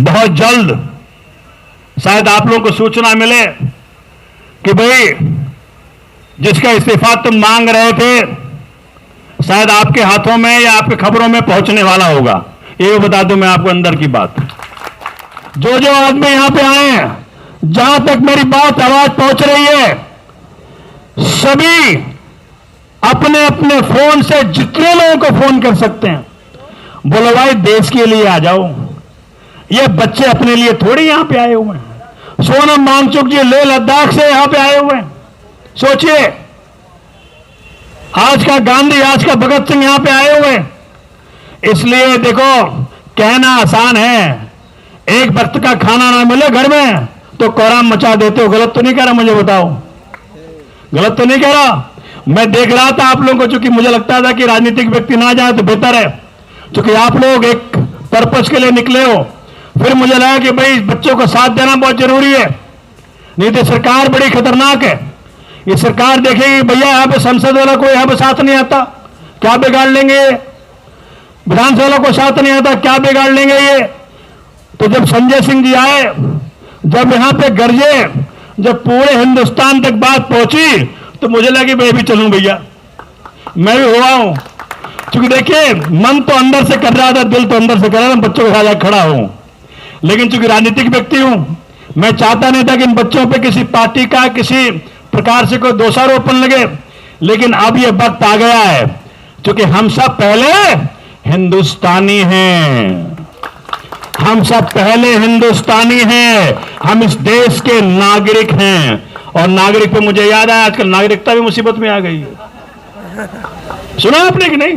बहुत जल्द शायद आप लोगों को सूचना मिले कि भाई जिसका इस्तीफा तुम मांग रहे थे शायद आपके हाथों में या आपके खबरों में पहुंचने वाला होगा। ये बता दूं मैं आपको अंदर की बात। जो जो आदमी यहां पे आए हैं, जहां तक मेरी बात आवाज पहुंच रही है, सभी अपने अपने फोन से जितने लोगों को फोन कर सकते हैं, बोलो भाई देश के लिए आ जाओ। ये बच्चे अपने लिए थोड़ी यहां पे आए हुए हैं। सोनम वांगचुक जी लेह लद्दाख से यहां पे आए हुए हैं। सोचिए, आज का गांधी, आज का भगत सिंह यहां पे आए हुए हैं। इसलिए देखो, कहना आसान है, एक वक्त का खाना ना मिले घर में तो कोहराम मचा देते हो। गलत तो नहीं कह रहा, मुझे बताओ, गलत तो नहीं कह रहा। मैं देख रहा था आप लोगों को, चूंकि मुझे लगता था कि राजनीतिक व्यक्ति ना जाए तो बेहतर है, क्योंकि आप लोग एक पर्पस के लिए निकले हो। फिर मुझे लगा कि भाई बच्चों को साथ देना बहुत जरूरी है, नहीं तो सरकार बड़ी खतरनाक है। ये सरकार देखेगी भैया यहां पे संसद वाला कोई यहां पे साथ नहीं आता, क्या बिगाड़ लेंगे ये। विधानसभा को साथ नहीं आता, क्या बिगाड़ लेंगे ये। तो जब संजय सिंह जी आए, जब यहां पे गरजे, जब पूरे हिंदुस्तान तक बात पहुंची, तो मुझे लगा कि मैं भी चलूं भैया, मैं भी हुआ हूं। क्योंकि देखिए, मन तो अंदर से कर रहा था, दिल तो अंदर से कर रहा था बच्चों के साथ खड़ा हूं, लेकिन चूंकि राजनीतिक व्यक्ति हूं, मैं चाहता नहीं था कि इन बच्चों पे किसी पार्टी का किसी प्रकार से कोई दोषारोपण लगे। लेकिन अब यह वक्त आ गया है, क्योंकि हम सब पहले हिंदुस्तानी हैं, हम सब पहले हिंदुस्तानी हैं, हम इस देश के नागरिक हैं। और नागरिक पे मुझे याद आया, आजकल नागरिकता भी मुसीबत में आ गई है। सुना आपने कि नहीं?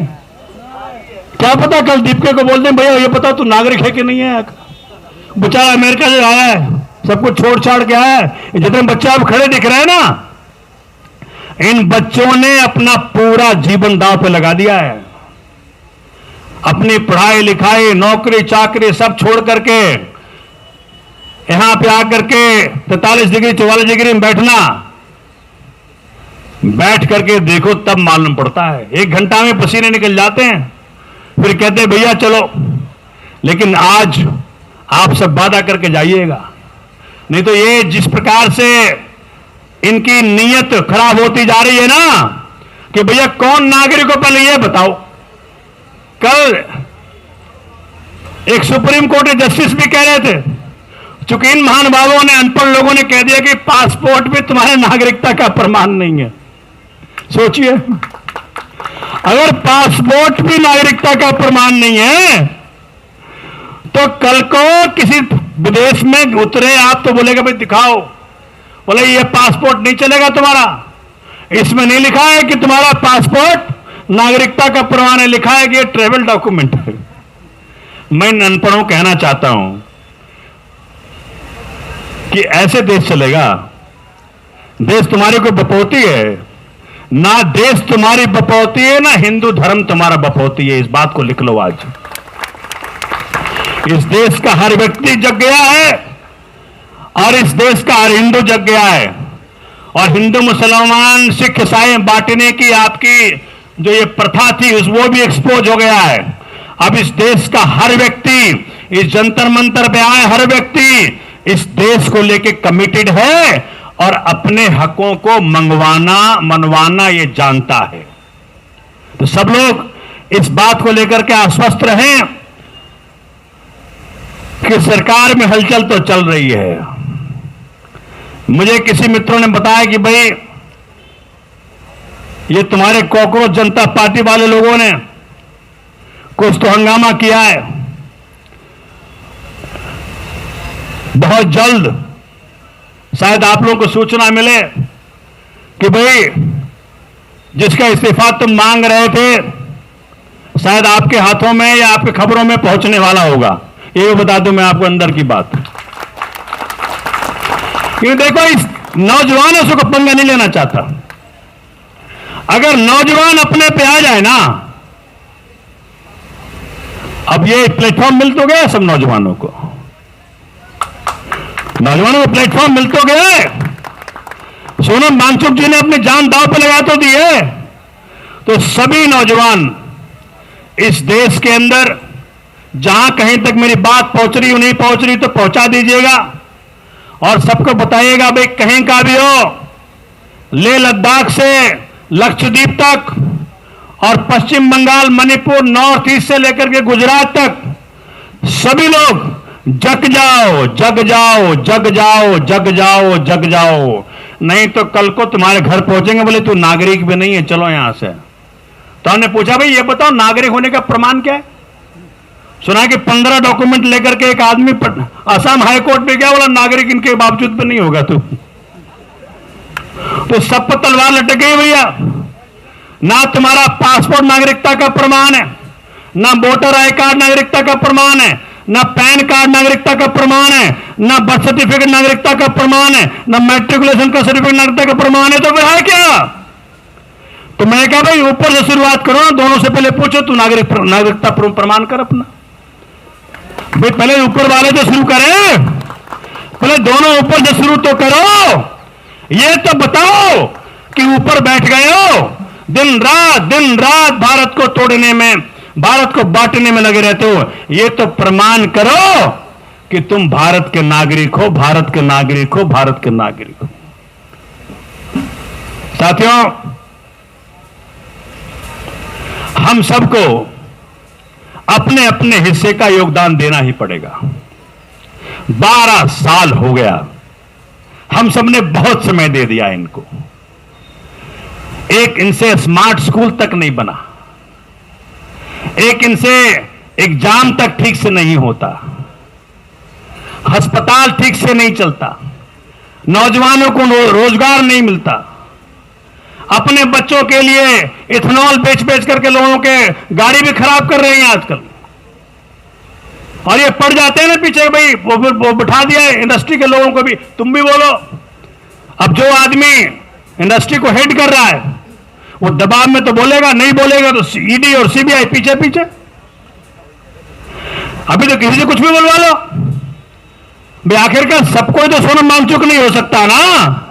क्या पता कल दीपिका को बोल दें भैया ये पता तू नागरिक है कि नहीं है। बेचारा अमेरिका से आया है, सब कुछ छोड़ छाड़ के आया है। जितने बच्चे आप खड़े दिख रहे हैं ना, इन बच्चों ने अपना पूरा जीवन दांव पे लगा दिया है। अपनी पढ़ाई लिखाई, नौकरी चाकरी सब छोड़ करके यहां पे आकर के 43 डिग्री 44 डिग्री में बैठना, बैठ करके देखो तब मालूम पड़ता है। 1 घंटा में पसीने निकल जाते हैं, फिर कहते हैं भैया चलो। लेकिन आज आप सब वादा करके जाइएगा, नहीं तो ये जिस प्रकार से इनकी नीयत खराब होती जा रही है ना, कि भैया कौन नागरिक को, पहले ये बताओ। कल एक सुप्रीम कोर्ट के जस्टिस भी कह रहे थे, चूंकि इन महानुभावों ने, अनपढ़ लोगों ने कह दिया कि पासपोर्ट भी तुम्हारे नागरिकता का प्रमाण नहीं है। सोचिए, अगर पासपोर्ट भी नागरिकता का प्रमाण नहीं है, तो कल को किसी विदेश में उतरे आप तो बोलेगा भाई दिखाओ, बोले ये पासपोर्ट नहीं चलेगा तुम्हारा, इसमें नहीं लिखा है कि तुम्हारा पासपोर्ट नागरिकता का प्रमाण है, लिखा है कि ये ट्रेवल डॉक्यूमेंट है। मैं इन अनपढ़ों कहना चाहता हूं कि ऐसे देश चलेगा? देश तुम्हारी कोई बपौती है ना, देश तुम्हारी बपौती है ना, हिंदू धर्म तुम्हारा बपौती है। इस बात को लिख लो आज। इस देश का हर व्यक्ति जग गया है और इस देश का हर हिंदू जग गया है। और हिंदू मुसलमान सिख ईसाई बांटने की आपकी जो ये प्रथा थी वो भी एक्सपोज हो गया है। अब इस देश का हर व्यक्ति, इस जंतर मंतर पे आए हर व्यक्ति इस देश को लेके कमिटेड है और अपने हकों को मनवाना ये जानता है। तो सब लोग इस बात को लेकर के आश्वस्त रहें कि सरकार में हलचल तो चल रही है। मुझे किसी मित्रों ने बताया कि भाई ये तुम्हारे कॉकरोच जनता पार्टी वाले लोगों ने कुछ तो हंगामा किया है। बहुत जल्द शायद आप लोगों को सूचना मिले कि भाई जिसका इस्तीफा तुम मांग रहे थे शायद आपके हाथों में या आपके खबरों में पहुंचने वाला होगा। ये बता दूं मैं आपको अंदर की बात। क्योंकि देखो, इस नौजवानों से को पंगा नहीं लेना चाहता। अगर नौजवान अपने पे आ जाए ना, अब ये प्लेटफॉर्म मिल तो गया सब नौजवानों को, नौजवानों को प्लेटफॉर्म मिल तो गया। सोनम वांगचुक जी ने अपनी जान दांव पे लगा तो दी है। तो सभी नौजवान इस देश के अंदर जहां कहीं तक मेरी बात पहुंच रही हो, नहीं पहुंच रही तो पहुंचा दीजिएगा और सबको बताइएगा भाई कहीं का भी हो, लेह लद्दाख से लक्षद्वीप तक और पश्चिम बंगाल, मणिपुर, नॉर्थ ईस्ट से लेकर के गुजरात तक सभी लोग जग जाओ, जग जाओ, जग जाओ, जग जाओ, जग जाओ, नहीं तो कल को तुम्हारे घर पहुंचेंगे, बोले तू नागरिक भी नहीं है, चलो यहां से। तो हमने पूछा भाई ये बताओ नागरिक होने का प्रमाण क्या है? सुना कि 15 डॉक्यूमेंट लेकर के एक आदमी असम हाई कोर्ट में गया, बोला नागरिक इनके बावजूद भी नहीं होगा तू। तो सब पर तलवार लटक गई भैया। ना तुम्हारा पासपोर्ट नागरिकता का प्रमाण है, ना वोटर आई कार्ड नागरिकता का प्रमाण है, ना पैन कार्ड नागरिकता का प्रमाण है, ना बर्थ सर्टिफिकेट नागरिकता का प्रमाण है, ना मैट्रिकुलेशन का सर्टिफिकेट नागरिकता का प्रमाण है, तो फिर है क्या? तो मैंने कहा भाई ऊपर से शुरुआत करो ना, दोनों से पहले पूछो तू नागरिकता प्रमाण कर अपना। भाई पहले ऊपर वाले तो शुरू करें, पहले दोनों ऊपर से शुरू तो करो। ये तो बताओ कि ऊपर बैठ गए हो, दिन रात भारत को तोड़ने में, भारत को बांटने में लगे रहते हो। ये तो प्रमाण करो कि तुम भारत के नागरिक हो, भारत के नागरिक हो, भारत के नागरिक हो। साथियों, हम सबको अपने अपने हिस्से का योगदान देना ही पड़ेगा। 12 साल हो गया, हम सबने बहुत समय दे दिया इनको। एक इनसे स्मार्ट स्कूल तक नहीं बना, एक इनसे एग्जाम तक ठीक से नहीं होता, अस्पताल ठीक से नहीं चलता, नौजवानों को रोजगार नहीं मिलता, अपने बच्चों के लिए इथेनॉल बेच बेच करके लोगों के गाड़ी भी खराब कर रहे हैं आजकल। और ये पड़ जाते हैं ना पीछे, भाई वो बिठा दिया है इंडस्ट्री के लोगों को भी, तुम भी बोलो। अब जो आदमी इंडस्ट्री को हेड कर रहा है वो दबाव में तो बोलेगा, नहीं बोलेगा तो ईडी और सीबीआई पीछे पीछे। अभी तो किसी से कुछ भी बोलवा लो भाई, आखिरकार सबको तो सोनम वांगचुक नहीं हो सकता ना।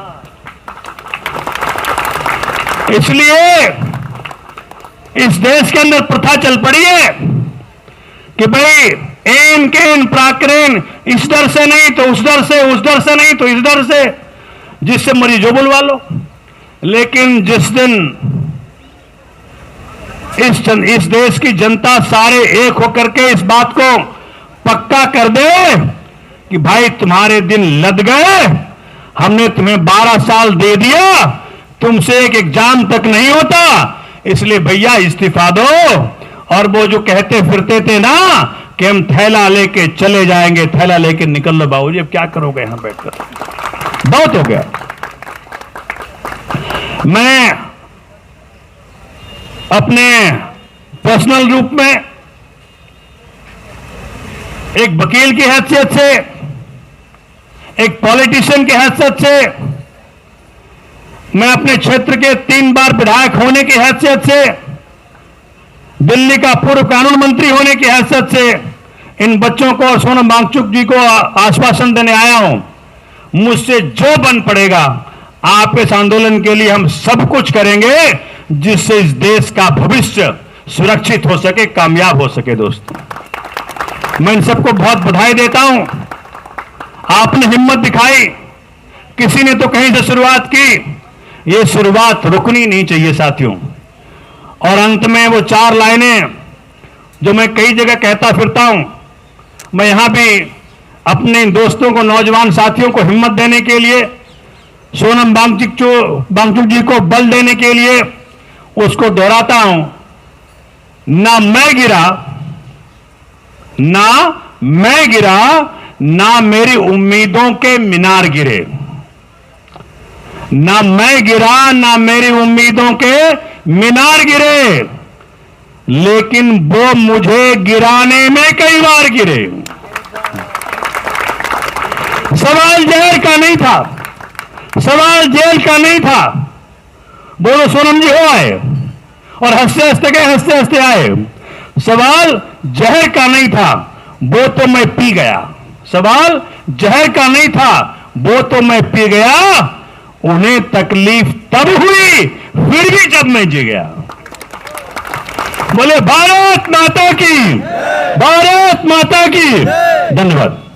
इसलिए इस देश के अंदर प्रथा चल पड़ी है कि भाई एन केन प्राक्रेन, इस डर से नहीं तो उस डर से, उस डर से नहीं तो इस डर से, जिससे मरी जो बुलवा लो। लेकिन जिस दिन इस देश की जनता सारे एक होकर के इस बात को पक्का कर दे कि भाई तुम्हारे दिन लद गए, हमने तुम्हें 12 साल दे दिया, तुमसे एक एग्जाम तक नहीं होता, इसलिए भैया इस्तीफा दो। और वो जो कहते फिरते थे ना कि हम थैला लेके चले जाएंगे, थैला लेके निकल लो बाबूजी, अब क्या करोगे यहां बैठकर, बहुत हो गया। मैं अपने पर्सनल रूप में एक वकील की हैसियत से, एक पॉलिटिशियन की हैसियत से, मैं अपने क्षेत्र के 3 बार विधायक होने की हैसियत से, दिल्ली का पूर्व कानून मंत्री होने की हैसियत से इन बच्चों को और सोनम वांगचुक जी को आश्वासन देने आया हूं। मुझसे जो बन पड़ेगा आप इस आंदोलन के लिए हम सब कुछ करेंगे जिससे इस देश का भविष्य सुरक्षित हो सके, कामयाब हो सके। दोस्तों, मैं इन सबको बहुत बधाई देता हूं। आपने हिम्मत दिखाई, किसी ने तो कहीं से शुरुआत की, ये शुरुआत रुकनी नहीं चाहिए साथियों। और अंत में वो 4 लाइनें जो मैं कई जगह कहता फिरता हूं, मैं यहां भी अपने दोस्तों को, नौजवान साथियों को हिम्मत देने के लिए, सोनम वांगचुक जी को बल देने के लिए उसको दोहराता हूं। ना मैं गिरा, ना मेरी उम्मीदों के मीनार गिरे। ना मैं गिरा, ना मेरी उम्मीदों के मीनार गिरे, लेकिन वो मुझे गिराने में कई बार गिरे। सवाल जहर का नहीं था, सवाल जेल का नहीं था। बोलो सोनम जी हो आए और हंसते हंसते गए, हंसते हंसते आए। सवाल जहर का नहीं था, वो तो मैं पी गया। सवाल जहर का नहीं था, वो तो मैं पी गया। उन्हें तकलीफ तब हुई फिर भी जब मैं जी गया। बोले भारत माता की, भारत माता की। धन्यवाद।